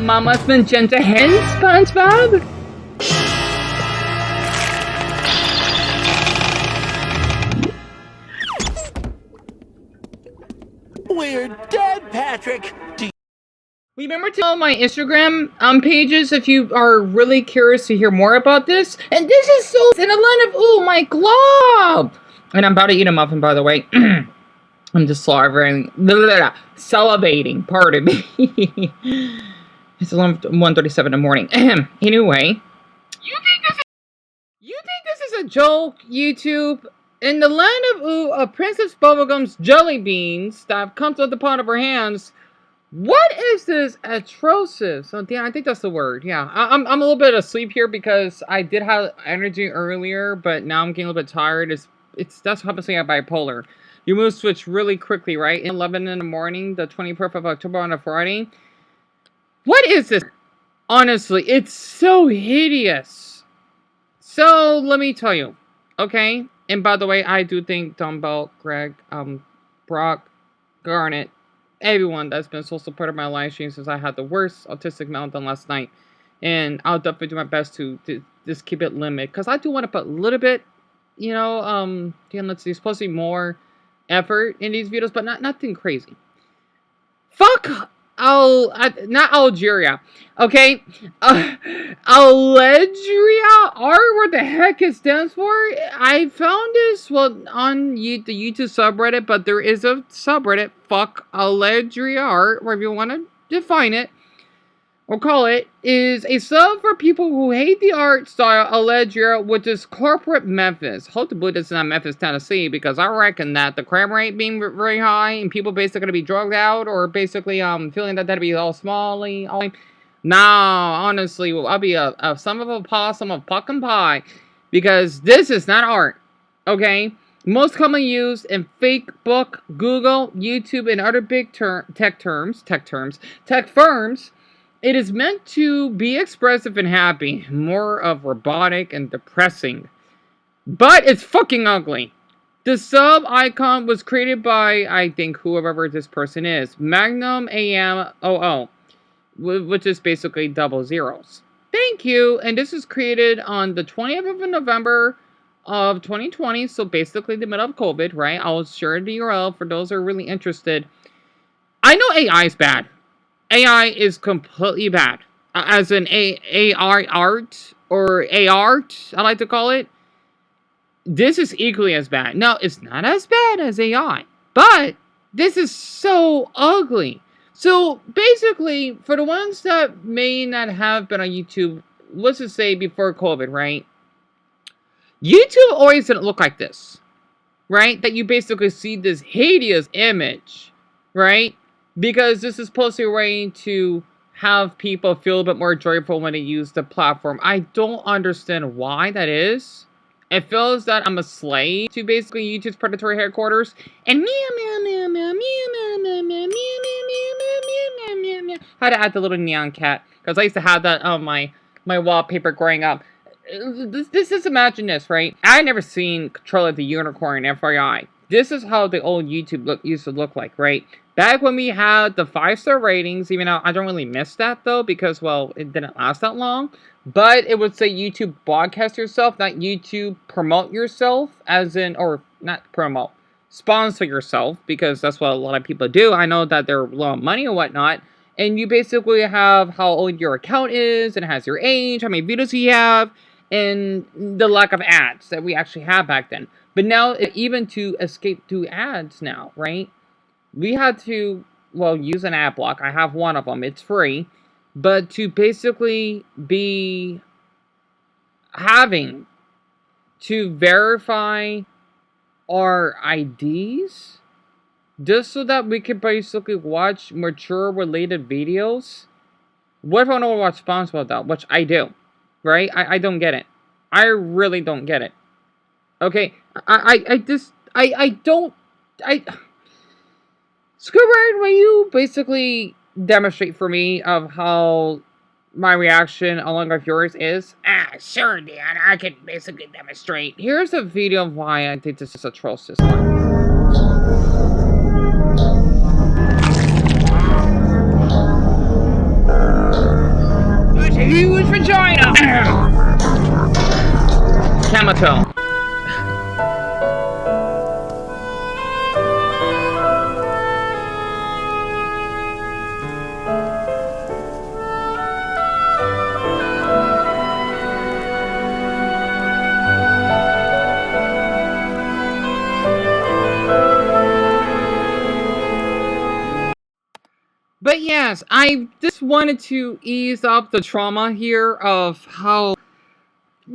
Mama's magenta hen, SpongeBob? We're dead, Patrick! Remember to follow my Instagram pages if you are really curious to hear more about this. And this is so in a line of, ooh, my glove! And I'm about to eat a muffin, by the way. I'm just salivating, pardon me. It's 1:37 in the morning. Anyway. You think this is a joke, YouTube? In the land of Princess Bubblegum's jelly beans that comes out the palm of her hands, what is this atrocious? Oh, yeah, I think that's the word. Yeah, I'm a little bit asleep here because I did have energy earlier, but now I'm getting a little bit tired. That's obviously a bipolar. You mood switch really quickly, right? 11 in the morning, the 24th of October on a Friday. What is this? Honestly, it's so hideous. So let me tell you, okay? And by the way, I do think Dumbbell, Greg, Brock, Garnet, everyone that's been so supportive of my live stream since I had the worst autistic meltdown last night. And I'll definitely do my best to just keep it limited. Because I do want to put a little bit, you know, let's see, supposed to be more effort in these videos, but nothing crazy. Fuck not Algeria, okay? Alegria Art, what the heck it stands for? I found this, well, on the YouTube subreddit, but there is a subreddit, fuck Alegria Art, wherever you want to define it, or call it, is a sub for people who hate the art style Alegria, which is corporate Memphis. Hope to believe this is not Memphis, Tennessee, because I reckon that the crime rate being very high and people basically going to be drugged out or basically feeling that that'd be all smally. Nah, honestly, I'll be a son of a possum of fucking pie, because this is not art, okay? Most commonly used in Facebook, Google, YouTube, and other big tech firms. It is meant to be expressive and happy, more of robotic and depressing. But it's fucking ugly. The sub icon was created by, I think, whoever this person is. Magnum AMOO, which is basically double zeros. Thank you. And this was created on the 20th of November of 2020. So basically the middle of COVID, right? I'll share the URL for those who are really interested. I know AI is bad. AI is completely bad. As in AI art, or A-art, I like to call it. This is equally as bad. No, it's not as bad as AI. But this is so ugly. So basically, for the ones that may not have been on YouTube, let's just say before COVID, right? YouTube always didn't look like this. Right? That you basically see this hideous image. Right? Because this is supposed to be a way to have people feel a bit more joyful when they use the platform. I don't understand why that is. It feels that I'm a slave to basically YouTube's predatory headquarters. And meow, meow, meow, meow, meow, meow, meow, meow, meow, meow, meow, meow. How to add the little neon cat. Because I used to have that on my wallpaper growing up. This is, imagine this, right? I never seen Control of the Unicorn, FYI. This is how the old YouTube used to look like, right? Back when we had the 5-star ratings, even though I don't really miss that, though, because, well, it didn't last that long. But it would say YouTube broadcast yourself, not YouTube promote yourself, as in, or not promote, sponsor yourself, because that's what a lot of people do. I know that they're low on money and whatnot. And you basically have how old your account is, and it has your age, how many videos you have, and the lack of ads that we actually had back then. But now, even to escape through ads now, right? We had to, well, use an ad block. I have one of them. It's free. But to basically be having to verify our IDs just so that we could basically watch mature related videos. What if I don't watch SpongeBob though? Which I do. Right? I don't get it. I really don't get it. Okay? Squidward, will you basically demonstrate for me of how my reaction along with yours is? Sure, Dan. I can basically demonstrate. Here's a video of why I think this is atrocious. But yes, I just wanted to ease up the trauma here of how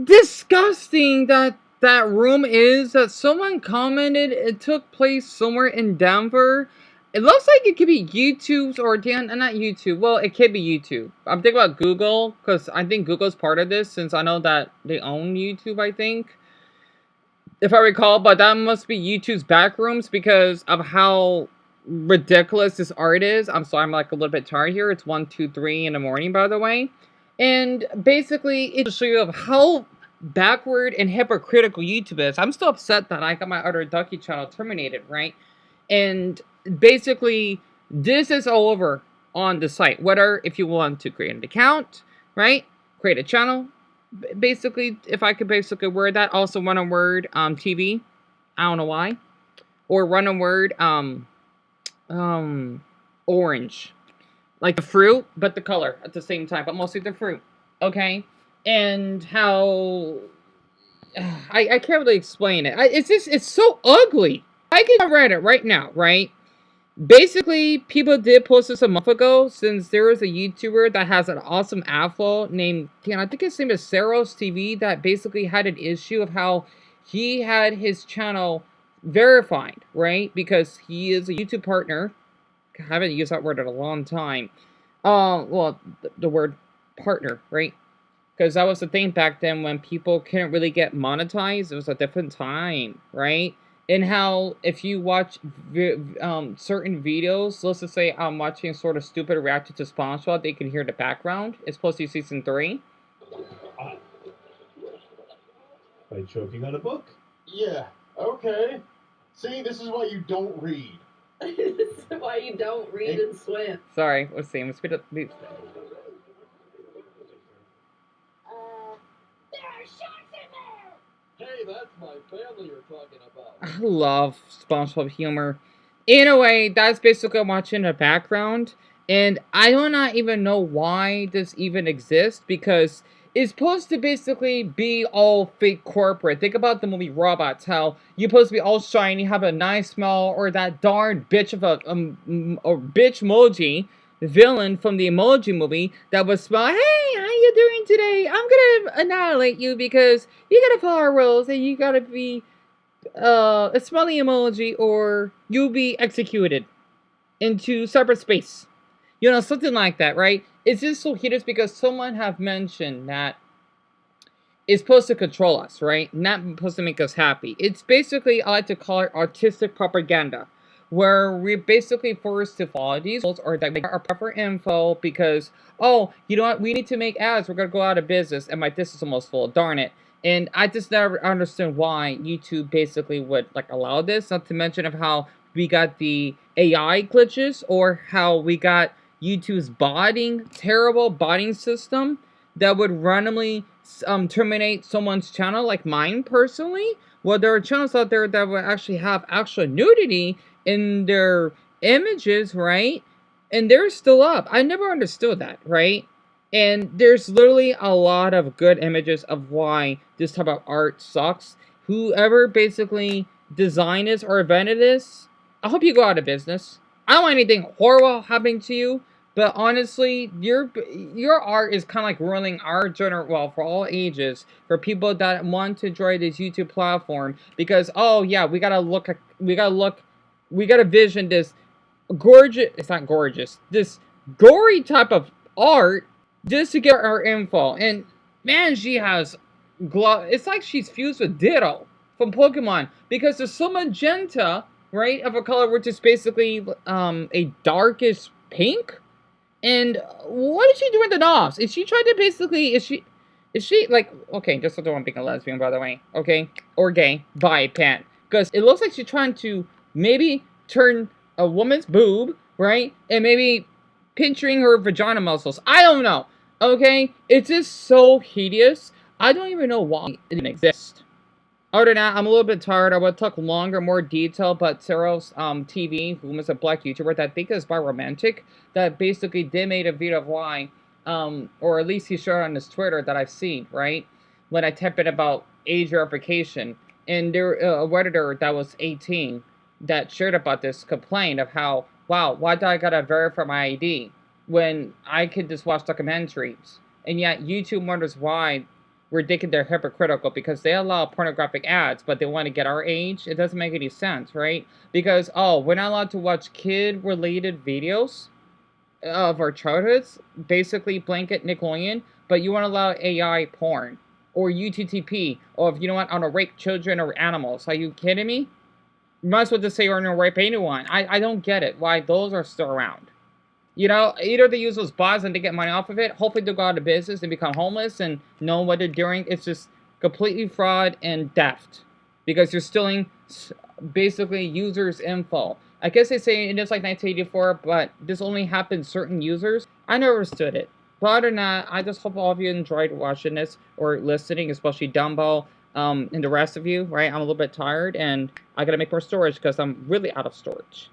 disgusting that room is. That someone commented it took place somewhere in Denver. It looks like it could be YouTube's or not YouTube. Well, it could be YouTube. I'm thinking about Google because I think Google's part of this since I know that they own YouTube, I think, if I recall. But that must be YouTube's back rooms because of how ridiculous this art is. I'm sorry, I'm like a little bit tired here. It's 1, 2, 3 in the morning, by the way. And basically, it shows you of how backward and hypocritical YouTube is. I'm still upset that I got my other Ducky channel terminated, right? And basically, this is all over on the site. Whether if you want to create an account, right? Create a channel. Basically, if I could basically word that, also run a word TV. I don't know why. Or run a word orange. Like the fruit, but the color at the same time, but mostly the fruit. Okay? And how I can't really explain it. It's so ugly. I can read it right now, right? Basically, people did post this a month ago since there is a YouTuber that has an awesome afro named, I think his name is Saros TV, that basically had an issue of how he had his channel verified, right? Because he is a YouTube partner. I haven't used that word in a long time. Well, the word partner, right? Because that was the thing back then when people couldn't really get monetized. It was a different time, right? And how if you watch certain videos, let's just say I'm watching sort of stupid reaction to SpongeBob, they can hear the background. It's supposed to be season 3. By choking on a book? Yeah, okay. See, this is why you don't read. This is why you don't read and swim. Sorry, let's see. Let's speed up. There are sharks in there! Hey, that's my family you're talking about. I love SpongeBob humor. In a way, that's basically what I'm watching in the background. And I do not even know why this even exists, because it's supposed to basically be all fake corporate. Think about the movie Robots, how you're supposed to be all shiny, have a nice smell, or that darn bitch of a bitch emoji villain from the Emoji Movie that was smile, hey, how you doing today? I'm gonna annihilate you because you gotta follow our rules and you gotta be a smelly emoji or you'll be executed into cyberspace. You know, something like that, right? It's just so hideous because someone have mentioned that it's supposed to control us, right? Not supposed to make us happy. It's basically, I like to call it artistic propaganda, where we're basically forced to follow these rules or that we our prefer info because, oh, you know what, we need to make ads, we're going to go out of business, and my disk is almost full, darn it. And I just never understand why YouTube basically would like allow this, not to mention of how we got the AI glitches or how we got YouTube's terrible botting system that would randomly terminate someone's channel, like mine personally. Well, there are channels out there that would actually have actual nudity in their images, right? And they're still up. I never understood that, right? And there's literally a lot of good images of why this type of art sucks. Whoever basically designed this or invented this, I hope you go out of business. I don't want anything horrible happening to you, but honestly, your art is kind of like ruining our well, for all ages, for people that want to enjoy this YouTube platform, because oh yeah, we gotta vision this gorgeous, it's not gorgeous, this gory type of art just to get our info. And man, she has it's like she's fused with Ditto from Pokemon, because there's so magenta, right, of a color which is basically a darkish pink. And what is she doing to knobs? Is she trying to basically, is she like, okay, just so I don't want to be a lesbian, by the way, okay, or gay, bi, pan, because it looks like she's trying to maybe turn a woman's boob, right, and maybe pinching her vagina muscles. I don't know, okay? It's just so hideous. I don't even know why it didn't exist. Other than that, I'm a little bit tired. I would talk longer, more detail, but Saros TV, who is a black YouTuber that I think is biromantic, that basically did made a video of why, or at least he shared on his Twitter that I've seen, right? When I type in about age verification, and there a Redditor that was 18 that shared about this complaint of how wow, why do I gotta verify my ID when I could just watch documentaries? And yet YouTube wonders why we're thinking they're hypocritical because they allow pornographic ads, but they want to get our age. It doesn't make any sense, right? Because, oh, we're not allowed to watch kid-related videos of our childhoods, basically blanket Nickelodeon, but you want to allow AI porn or UTTP, or if you know what, on to rape children or animals. Are you kidding me? You might as well just say you're gonna rape anyone. I don't get it. Why those are still around. You know, either they use those bots and they get money off of it. Hopefully they'll go out of business and become homeless and know what they're doing. It's just completely fraud and theft because you're stealing basically users' info. I guess they say it is like 1984, but this only happens certain users. I never understood it. But other than that, I just hope all of you enjoyed watching this or listening, especially Dumbo and the rest of you, right? I'm a little bit tired and I gotta make more storage because I'm really out of storage.